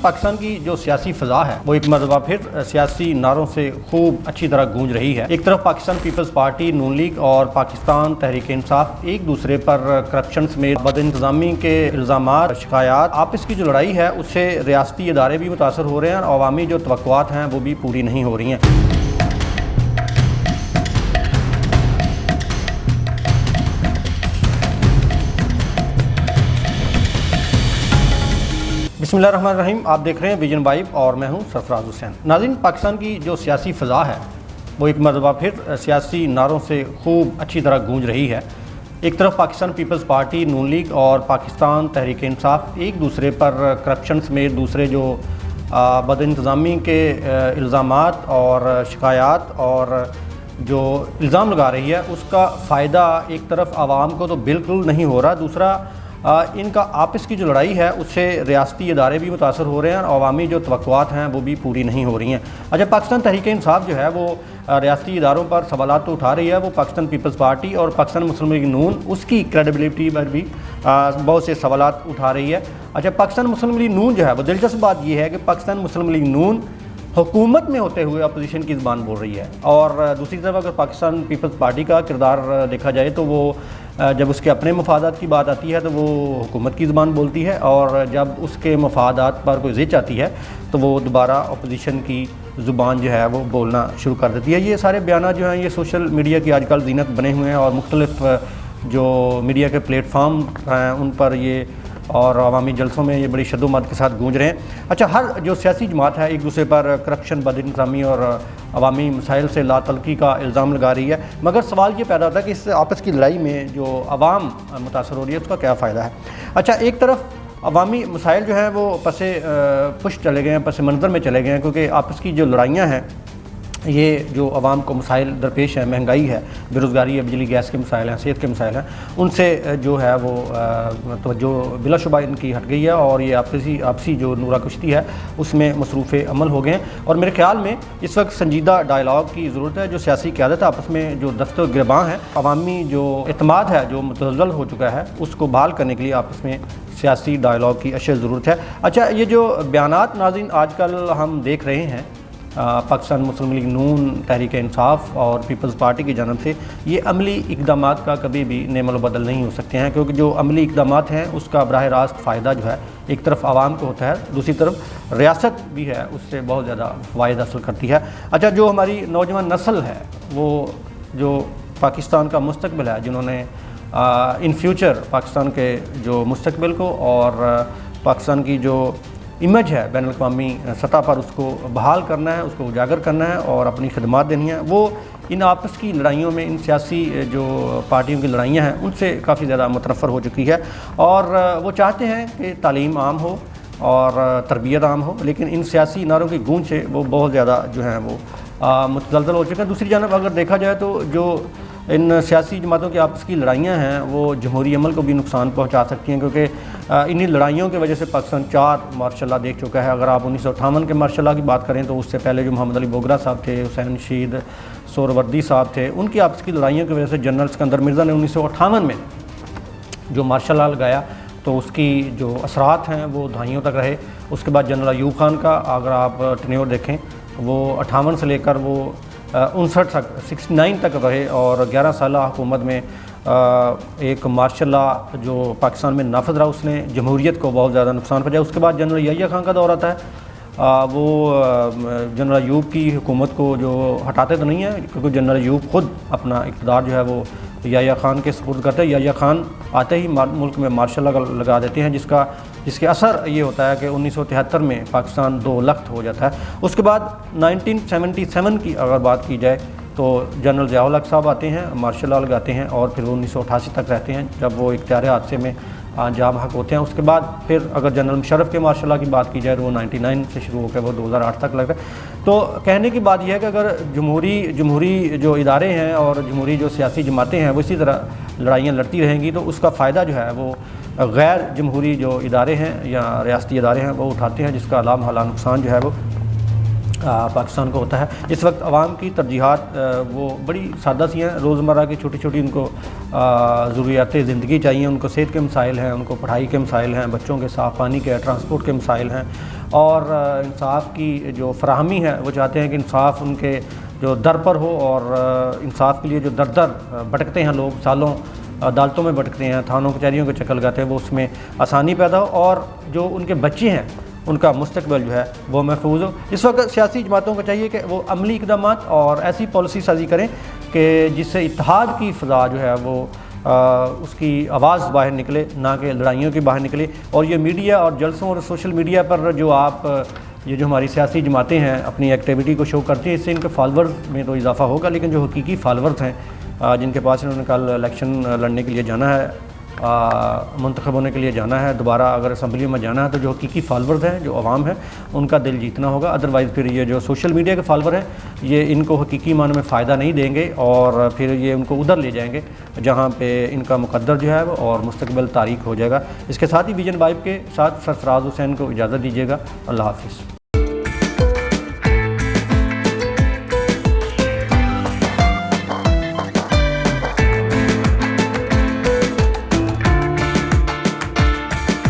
पाकिस्तान की जो सियासी फ़ज़ा है वो एक मरतबा फिर सियासी नारों से खूब अच्छी तरह गूंज रही है। एक तरफ पाकिस्तान पीपल्स पार्टी, नून लीग और पाकिस्तान तहरीक इंसाफ एक दूसरे पर करप्शन समेत बदइंतज़ामी के इल्ज़ामात, शिकायत, आपस की जो लड़ाई है उससे रियासती इदारे भी मुतासर हो रहे हैं और अवामी जो तवक्कुआत हैं वो भी पूरी नहीं हो रही हैं। बिस्मिल्लाहिर्रहमानिर्रहीम, आप देख रहे हैं विजन वाइब और मैं हूं सरफराज हुसैन। नाज़रीन, पाकिस्तान की जो सियासी फ़ज़ा है वो एक मरतबा फिर सियासी नारों से खूब अच्छी तरह गूंज रही है। एक तरफ पाकिस्तान पीपल्स पार्टी, नून लीग और पाकिस्तान तहरीक इंसाफ एक दूसरे पर करप्शन समेत दूसरे जो बदइंतज़ामी के इल्ज़ामात और शिकायत और जो इल्ज़ाम लगा रही है उसका फ़ायदा एक तरफ आवाम को तो बिल्कुल नहीं हो रहा, दूसरा इनका आपस की जो लड़ाई है उससे रियासती इदारे भी मुतासर हो रहे हैं और अवामी जो तवक्कुआत हैं वो भी पूरी नहीं हो रही हैं। अच्छा, पाकिस्तान तहरीक इंसाफ जो है वो रियासती इदारों पर सवालात तो उठा रही है, वो पाकिस्तान पीपल्स पार्टी और पाकिस्तान मुस्लिम लीग नून उसकी क्रेडिबिलिटी पर भी बहुत से सवालात उठा रही है। अच्छा, पाकिस्तान मुस्लिम लीग नून जो है वो दिलचस्प बात यह है कि पाकिस्तान मुस्लिम लीग नून हुकूमत में होते हुए अपोजिशन की ज़बान बोल रही है और दूसरी तरफ अगर पाकिस्तान पीपल्स पार्टी का किरदार देखा जाए तो वो जब उसके अपने मफादात की बात आती है तो वो हुकूमत की ज़बान बोलती है और जब उसके मफादात पर कोई ज़िद आती है तो वो दोबारा अपोजिशन की ज़ुबान जो है वो बोलना शुरू कर देती है। ये सारे बयान जो हैं ये सोशल मीडिया की आजकल ज़ीनत बने हुए हैं और मुख्तलिफ जो मीडिया के प्लेटफार्म हैं उन पर ये और अवामी जलसों में ये बड़ी शद्दोमत के साथ गूंज रहे हैं। अच्छा, हर जो सियासी जमात है एक दूसरे पर करप्शन, बदइंतज़ामी और अवामी मसाइल से लातल्की का इल्ज़ाम लगा रही है, मगर सवाल ये पैदा होता है कि इस आपस की लड़ाई में जो अवाम मुतासर हो रही है उसका क्या फ़ायदा है। अच्छा, एक तरफ अवामी मसाइल जो हैं वो पसे पुश चले गए हैं, पस मंज़र में चले गए हैं, क्योंकि आपस की जो लड़ाइयाँ हैं ये जो अवाम को मसाइल दरपेश है, महंगाई है, बेरोज़गारी है, बिजली गैस के मसाइल हैं, सेहत के मसाइल हैं, उनसे जो है वो तवज्जो बिलाशुबा इनकी हट गई है और ये आपसी जो नूरा कुश्ती है उसमें मसरूफ़ अमल हो गए हैं। और मेरे ख्याल में इस वक्त संजीदा डायलॉग की ज़रूरत है। जो सियासी क़यादत है आपस में जो दस्त गिरबां है, अवामी जो एतमाद है जो मुतज़्ज़ल हो चुका है उसको बहाल करने के लिए आपस में सियासी डायलॉग की अशद ज़रूरत है। अच्छा, ये जो बयानात नाज़रीन आजकल हम देख रहे हैं पाकिस्तान मुस्लिम लीग नून, तहरीक इंसाफ और पीपल्स पार्टी की जानब से, ये अमली इक़दामात का कभी भी नेमल बदल नहीं हो सकते हैं, क्योंकि जो अमली इक़दामात हैं उसका बराह रास्त फ़ायदा जो है एक तरफ आवाम को होता है, दूसरी तरफ रियासत भी है उससे बहुत ज़्यादा फ़ायदा हासिल करती है। अच्छा, जो हमारी नौजवान नस्ल है वो जो पाकिस्तान का मुस्तकबिल है, जिन्होंने इन फ्यूचर पाकिस्तान के जो मुस्तकबिल को और पाकिस्तान की जो इमेज है बैनुल-अक़वामी सतह पर उसको बहाल करना है, उसको उजागर करना है और अपनी खिदमत देनी है, वो इन आपस की लड़ाइयों में, इन सियासी जो पार्टियों की लड़ाइयाँ हैं उनसे काफ़ी ज़्यादा मुतनफ़र हो चुकी है और वो चाहते हैं कि तालीम आम हो और तरबियत आम हो, लेकिन इन सियासी नारों की गूंज से वो बहुत ज़्यादा जो है वो मुतज़लज़ल हो चुके हैं। दूसरी जानब अगर देखा जाए तो जो इन सियासी जमातों की आपस की लड़ाइयाँ हैं वो जमहूरी अमल को भी नुकसान पहुँचा सकती हैं, क्योंकि इन्हीं लड़ाइयों की वजह से पाकिस्तान 4 मार्शल लॉ देख चुका है। अगर आप 1958 के मार्शल लॉ की बात करें तो उससे पहले जो मोहम्मद अली बोगरा साहब थे, हुसैन रशीद सोहरावर्दी साहब थे, उनकी आपस की लड़ाइयों की वजह से जनरल सिकंदर मिर्ज़ा ने 1958 में जो मार्शल लॉ लगाया तो उसकी जो असरात हैं वो दहाइयों तक रहे। उसके बाद जनरल अयूब खान का अगर आप टेन्योर देखें वो 58 से लेकर वो 59 तक 69 तक रहे और 11 साल हुकूमत में एक मार्शल लॉ जो पाकिस्तान में नाफिज रहा उसने जमहूरियत को बहुत ज़्यादा नुकसान पहुंचाया। उसके बाद जनरल याहिया खान का दौर आता है, वो जनरल अयूब की हुकूमत को जो हटाते तो नहीं है, क्योंकि जनरल अयूब ख़ुद अपना इक़्तिदार जो है वो याहिया खान के सपुर्द करते हैं। याहिया खान आते ही मुल्क में मार्शल लॉ लगा देते हैं, जिसके असर ये होता है कि 1973 में पाकिस्तान 2 लख्त हो जाता है। उसके बाद 1977 की अगर बात की जाए तो जनरल ज़िया उल हक साहब आते हैं, मार्शल लॉ लगाते हैं और फिर वो 1988 तक रहते हैं जब वो इख्तियार हादसे में जाम हक होते हैं। उसके बाद फिर अगर जनरल मुशर्रफ के मार्शल लॉ की बात की जाए तो वो 99 से शुरू होकर वो 2008 तक लग रहा है। तो कहने की बात यह है कि अगर जमहूरी जो इदारे हैं और जमहूरी जो सियासी जमातें हैं वो इसी तरह लड़ाइयाँ लड़ती रहेंगी तो उसका फ़ायदा जो है वो गैर जमहूरी जो इदारे हैं या रियासती इदारे हैं वो उठाते हैं, जिसका अलाम हाला नुकसान जो है वो पाकिस्तान को होता है। इस वक्त आवाम की तरजीहात वो बड़ी सादा सी हैं, रोज़मर्रा की छोटी छोटी उनको ज़रूरियात ज़िंदगी चाहिए, उनको सेहत के मसाइल हैं, उनको पढ़ाई के मसाइल हैं, बच्चों के साफ़ पानी के, ट्रांसपोर्ट के मसाइल हैं, और इंसाफ की जो फराहमी है वो चाहते हैं कि इंसाफ उनके जो दर पर हो, और इंसाफ के लिए जो दर दर भटकते हैं लोग, सालों अदालतों में भटकते हैं, थानों कचहरियों के चक्कर लगाते हैं, वो उसमें आसानी पैदा हो, और जो उनके बच्चे हैं उनका मुस्तकबिल जो है वो महफूज हो। इस वक्त सियासी जमातों को चाहिए कि वो अमली इक़दाम और ऐसी पॉलिसी साजी करें कि जिससे इत्तेहाद की फ़ज़ा जो है वो उसकी आवाज़ बाहर निकले, ना कि लड़ाइयों की बाहर निकले। और ये मीडिया और जलसों और सोशल मीडिया पर जो आप ये जो हमारी सियासी जमातें हैं अपनी एक्टिविटी को शो करती हैं, इससे इनके फॉलोअर्स में तो इजाफा होगा, लेकिन जो हकीकी फॉलोअर्स हैं जिनके पास इन्होंने कल इलेक्शन लड़ने के लिए जाना है, मुंतखब होने के लिए जाना है, दोबारा अगर असम्बली में जाना है, तो जो हकीकी फॉलोअर्स हैं, जो अवाम है, उनका दिल जीतना होगा। अदरवाइज़ फिर ये जो सोशल मीडिया के फॉलोअर हैं ये इनको हकीकी मानो में फ़ायदा नहीं देंगे, और फिर ये उनको उधर ले जाएंगे जहाँ पे इनका मुकद्दर जो है और मुस्तकबिल तारीख हो जाएगा। इसके साथ ही विजन वाइब के साथ सरफराज हुसैन को इजाज़त दीजिएगा। अल्लाह हाफ़िज़।